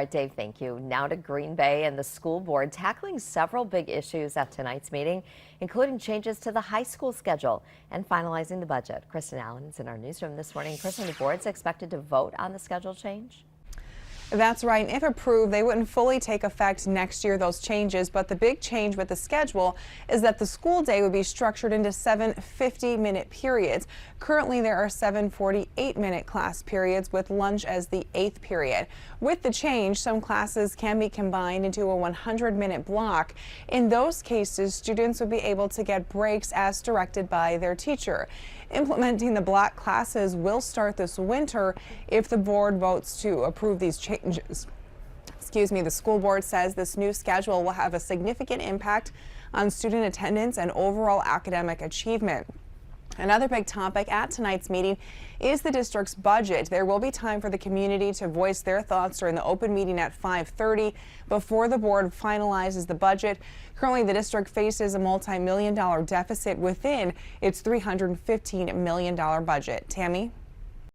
right, Dave, thank you. Now to Green Bay and the school board tackling several big issues at tonight's meeting, including changes to the high school schedule and finalizing the budget. Kristen Allen is in our newsroom this morning. Kristen, the board's expected to vote on the schedule change? That's right. If approved, they wouldn't fully take effect next year, those changes. But the big change with the schedule is that the school day would be structured into 7 50-minute periods. Currently, there are 7 48-minute class periods with lunch as the 8th period. With the change, some classes can be combined into a 100-minute block. In those cases, students would be able to get breaks as directed by their teacher. Implementing the block classes will start this winter if the board votes to approve these changes. The school board says this new schedule will have a significant impact on student attendance and overall academic achievement. Another big topic at tonight's meeting is the district's budget. There will be time for the community to voice their thoughts during the open meeting at 5:30 before the board finalizes the budget. Currently, the district faces a multi-million-dollar deficit within its $315 million budget. Tammy?